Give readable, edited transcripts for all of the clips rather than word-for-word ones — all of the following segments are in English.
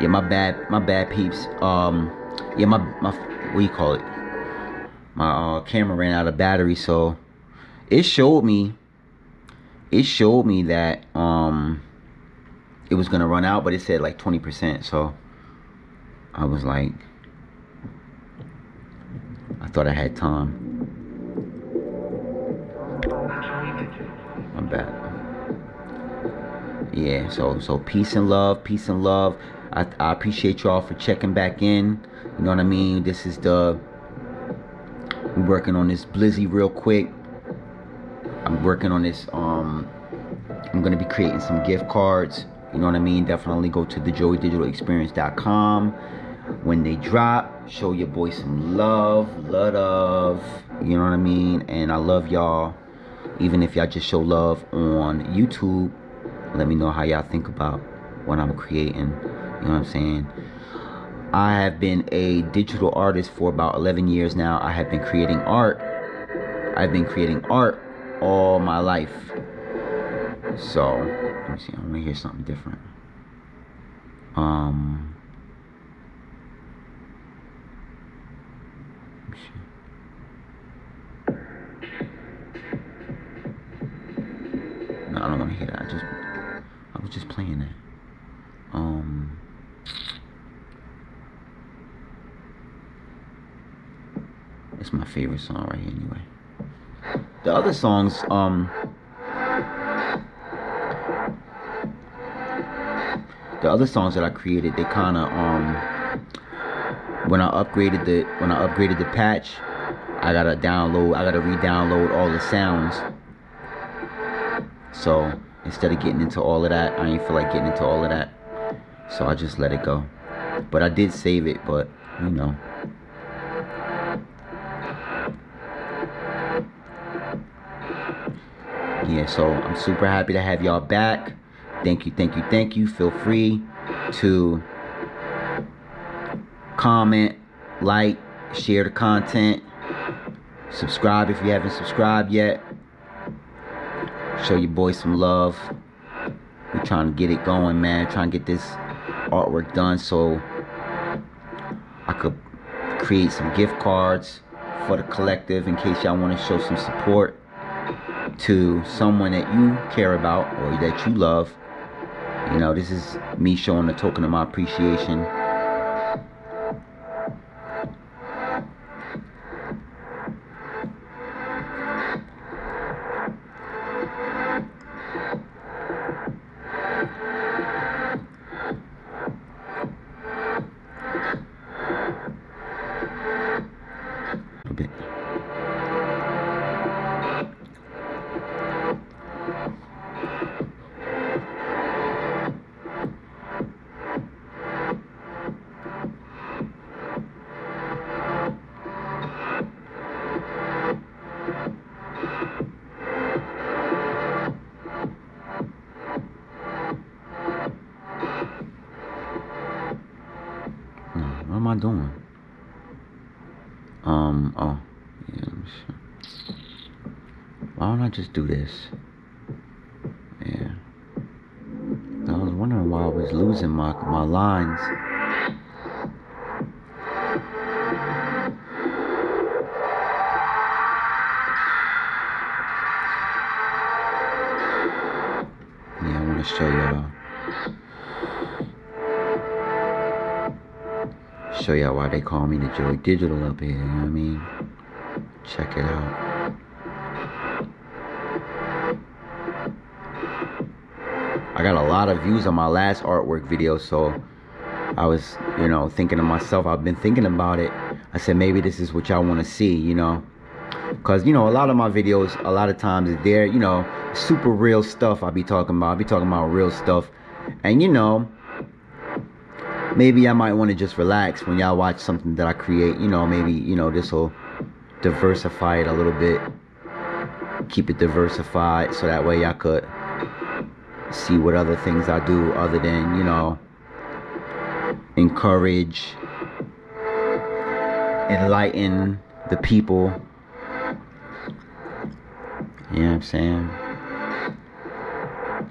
Yeah, my bad peeps. Yeah, my what do you call it? My camera ran out of battery, so it showed me that it was gonna run out, but it said like 20%. So I was like, I thought I had time. My bad. Yeah, so peace and love, peace and love. I appreciate y'all for checking back in. You know what I mean? This is we're working on this BLIZZY real quick. I'm working on this. I'm gonna be creating some gift cards. You know what I mean? Definitely go to thejoeydigitalexperience.com. When they drop, show your boy some love. You know what I mean? And I love y'all. Even if y'all just show love on YouTube, let me know how y'all think about what I'm creating. You know what I'm saying? I have been a digital artist for about 11 years now. I have been creating art. I've been creating art all my life. So, let me see. I want to hear something different. Let me see. No, I don't want to hear that. I was just playing that. It's my favorite song right here anyway. The other songs, that I created, they kind of when I upgraded the patch, I gotta re-download all the sounds. So instead of getting into all of that, I didn't feel like getting into all of that, so I just let it go. But I did save it, but you know. Yeah, so I'm super happy to have y'all back. Thank you. Feel free to comment, like, share the content, subscribe if you haven't subscribed yet. Show your boy some love. We're trying to get it going, man. Trying to get this artwork done so I could create some gift cards for the collective in case y'all want to show some support to someone that you care about or that you love. You know, this is me showing a token of my appreciation. A bit. What am I doing? Oh, yeah, let me see. Why don't I just do this? Yeah. I was wondering why I was losing my lines. Yeah, I want to show y'all why they call me the Joey Digital up here, you know what I mean? Check it out. I got a lot of views on my last artwork video, so I was, you know, thinking to myself, I've been thinking about it. I said, maybe this is what y'all want to see, you know? Because, you know, a lot of my videos, a lot of times, they're, you know, super real stuff I be talking about. I be talking about real stuff. And, you know, maybe I might want to just relax when y'all watch something that I create. You know, maybe, you know, this will diversify it a little bit. Keep it diversified so that way y'all could see what other things I do other than, you know, encourage, enlighten the people. You know what I'm saying?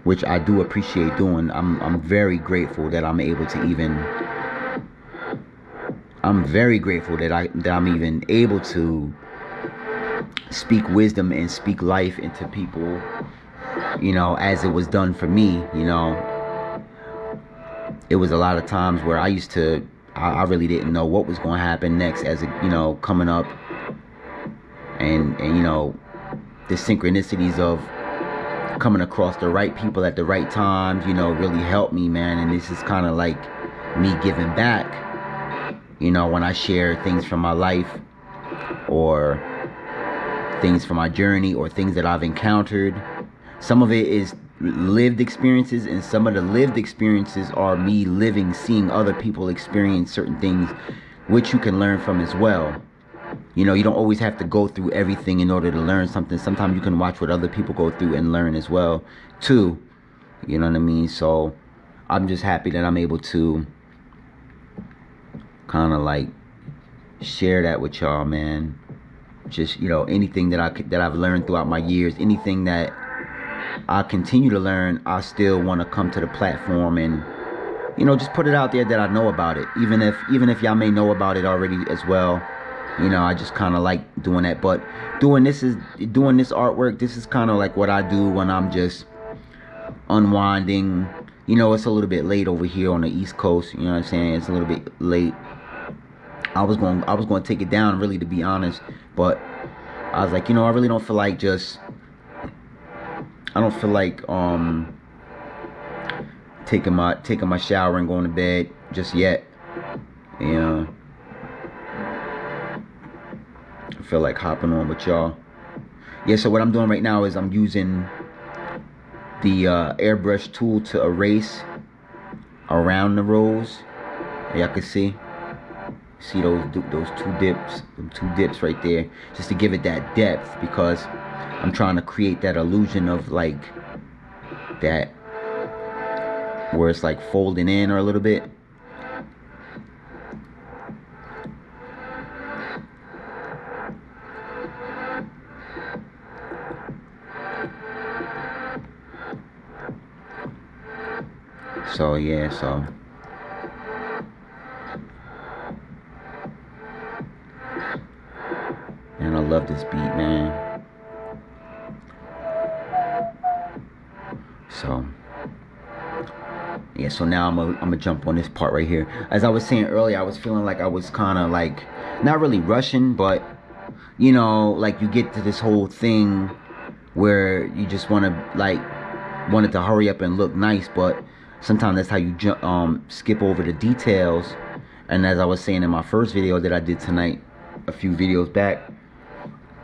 which I do appreciate doing. I'm very grateful that I'm able to even. I'm very grateful that I'm even able to speak wisdom and speak life into people, you know, as it was done for me. You know, it was a lot of times where I really didn't know what was going to happen next, as it, you know, coming up, and you know, the synchronicities of coming across the right people at the right times, you know, really helped me, man. And this is kind of like me giving back, you know, when I share things from my life, or things from my journey, or things that I've encountered. Some of it is lived experiences, and some of the lived experiences are me seeing other people experience certain things, which you can learn from as well. You know, you don't always have to go through everything in order to learn something. Sometimes you can watch what other people go through and learn as well too. You know what I mean? So I'm just happy that I'm able to kind of like share that with y'all, man. Just, you know, anything that I've learned throughout my years, anything that I continue to learn, I still want to come to the platform and, you know, just put it out there that I know about it, even if y'all may know about it already as well. You know, I just kind of like doing that. But doing this artwork, this is kind of like what I do when I'm just unwinding. You know, it's a little bit late over here on the East Coast. You know what I'm saying? It's a little bit late. I was going to take it down, really, to be honest, but I was like, you know, I really don't feel like taking my shower and going to bed just yet. You know, I feel like hopping on with y'all. Yeah, so what I'm doing right now is I'm using the airbrush tool to erase around the rose. Y'all can see those two dips right there, just to give it that depth, because I'm trying to create that illusion of like that, where it's like folding in or a little bit. So yeah, so and I love this beat, man. So yeah, so now I'm gonna jump on this part right here. As I was saying earlier, I was feeling like I was kind of like not really rushing, but you know, like you get to this whole thing where you just want it to hurry up and look nice, but sometimes that's how you skip over the details. And as I was saying in my first video that I did tonight, a few videos back,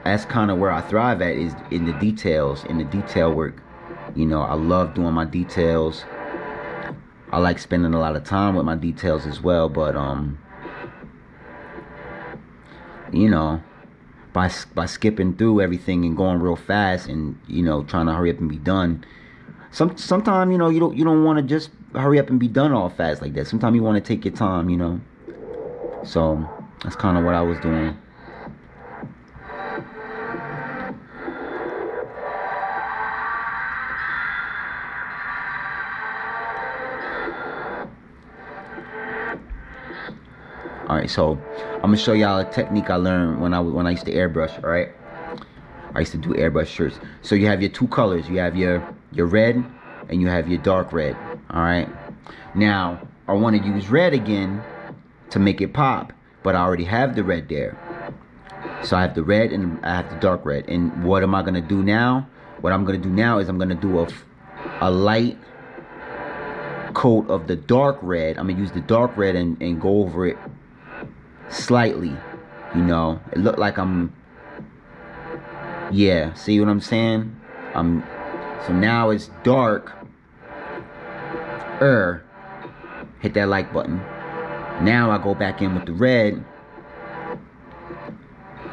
that's kind of where I thrive at, is in the details, in the detail work. You know, I love doing my details. I like spending a lot of time with my details as well, but you know, by skipping through everything and going real fast and, you know, trying to hurry up and be done, sometimes, you know, you don't want to just hurry up and be done all fast like that. Sometimes you want to take your time, you know. So that's kind of what I was doing. Alright, so I'm gonna show y'all a technique I learned when I used to airbrush. Alright, I used to do airbrush shirts. So you have your two colors. You have your red and you have your dark red. Alright, now I want to use red again to make it pop, but I already have the red there. So I have the red and I have the dark red. And what am I gonna do now? What I'm gonna do now is I'm gonna do a light coat of the dark red. I'm gonna use the dark red and go over it slightly. You know, it looked like yeah, see what I'm saying? So now it's dark. Hit that like button. Now I go back in with the red,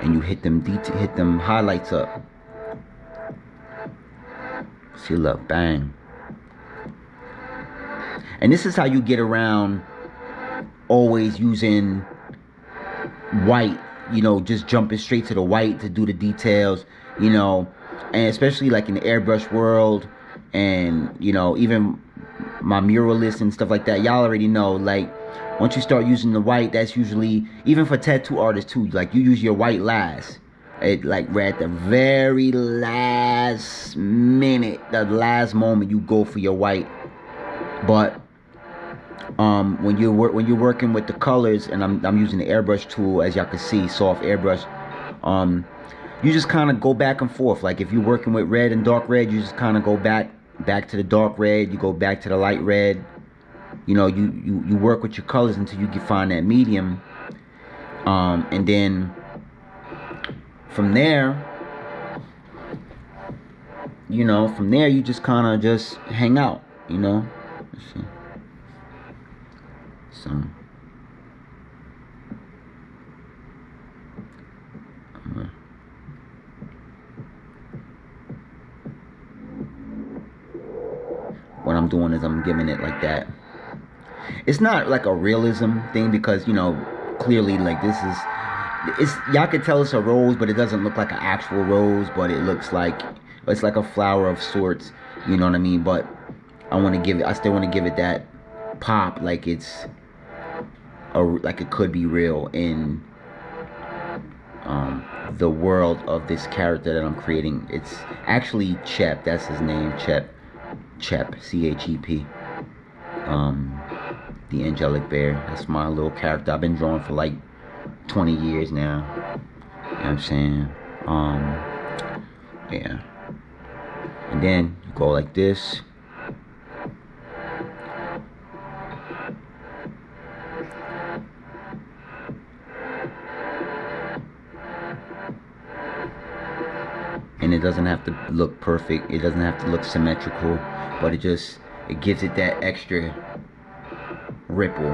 and you hit them highlights up. See, look, bang. And this is how you get around always using white, you know, just jumping straight to the white to do the details, you know. And especially like in the airbrush world, And you know, even my muralists and stuff like that, y'all already know, like, once you start using the white, that's usually, even for tattoo artists too, like, you use your white last. It, like, right at the very last minute, the last moment, you go for your white. But when you're working with the colors, and I'm using the airbrush tool, as y'all can see, soft airbrush, you just kind of go back and forth. Like, if you're working with red and dark red, you just kind of go back to the dark red, you go back to the light red. You know, you work with your colors until you can find that medium. And then from there, you know, you just kind of just hang out, you know. Let's see. So what I'm doing is I'm giving it like that. It's not like a realism thing, because, you know, clearly, like, this is, it's, y'all can tell it's a rose, but it doesn't look like an actual rose, but it looks like, it's like a flower of sorts, you know what I mean? But I still want to give it that pop, like it's like it could be real in the world of this character that I'm creating. It's actually Chep, that's his name, Chep, C-H-E-P. The angelic bear. That's my little character I've been drawing for like 20 years now. You know what I'm saying? Yeah. And then you go like this. And it doesn't have to look perfect. It doesn't have to look symmetrical, but it gives it that extra ripple.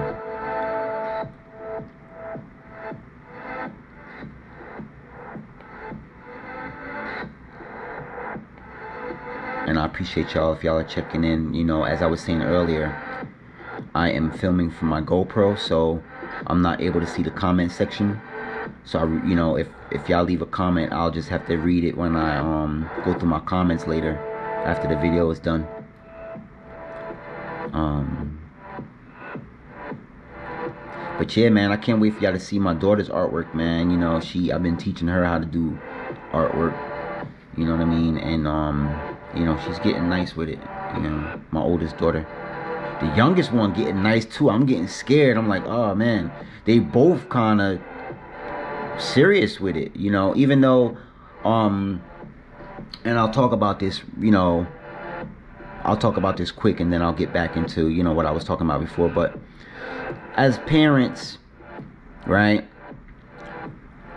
And I appreciate y'all if y'all are checking in. You know, as I was saying earlier, I am filming from my GoPro, so I'm not able to see the comment section. So you know, if y'all leave a comment, I'll just have to read it when I go through my comments later after the video is done. But yeah, man, I can't wait for y'all to see my daughter's artwork, man. You know, I've been teaching her how to do artwork. You know what I mean? And you know, she's getting nice with it. You know, my oldest daughter. The youngest one getting nice too. I'm getting scared. I'm like, oh man, they both kind of serious with it. You know, even though, and I'll talk about this. You know, I'll talk about this quick, and then I'll get back into, you know, what I was talking about before. But as parents, right?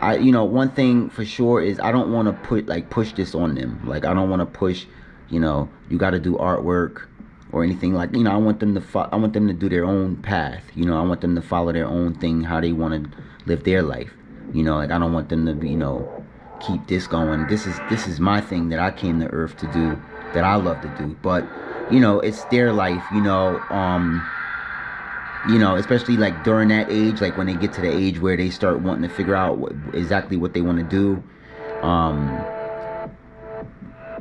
You know, one thing for sure is I don't want to push this on them. Like, I don't want to push, you know, you got to do artwork or anything. Like, you know, I want them to do their own path. You know, I want them to follow their own thing, how they want to live their life. You know, like, I don't want them to be, you know, keep this going. This is my thing that I came to Earth to do, that I love to do. But, you know, it's their life, you know, especially like during that age, like when they get to the age where they start wanting to figure out exactly what they want to do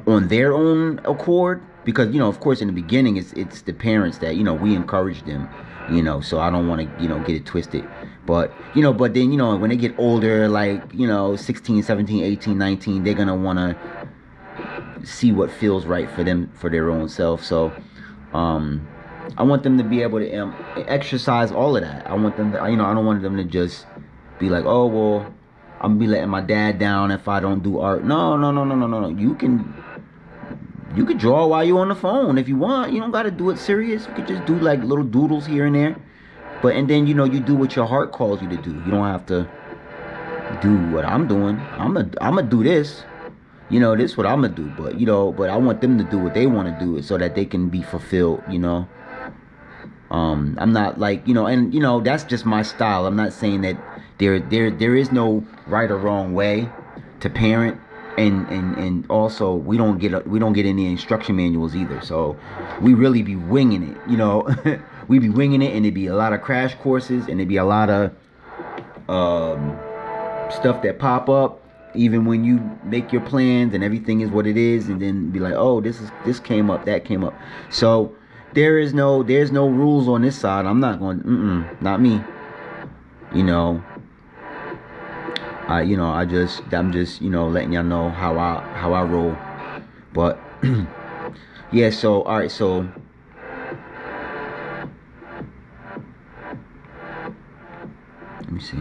on their own accord. Because, you know, of course, in the beginning, it's the parents that, you know, we encourage them, you know, so I don't want to, you know, get it twisted. But, you know, but then, you know, when they get older, like, you know, 16, 17, 18, 19, they're going to want to see what feels right for them, for their own self. So, I want them to be able to exercise all of that. I want them to, you know, I don't want them to just be like, oh, well, I'm gonna be letting my dad down if I don't do art. No. You can draw while you're on the phone if you want. You don't gotta do it serious. You could just do like little doodles here and there. But, and then, you know, you do what your heart calls you to do. You don't have to do what I'm doing. I'm gonna do this. You know, this is what I'm gonna do. But, you know, but I want them to do what they want to do so that they can be fulfilled, you know. I'm not like, you know, and, you know, that's just my style. I'm not saying that there is no right or wrong way to parent, and also we don't get any instruction manuals either. So we really be winging it, you know. We be winging it, and it'd be a lot of crash courses, and it'd be a lot of stuff that pop up, even when you make your plans and everything is what it is, and then be like, oh, this came up, that came up. So there's no rules on this side. I'm not going, not me. You know, I'm just, you know, letting y'all know how I roll. But yeah, so all right, so let me see.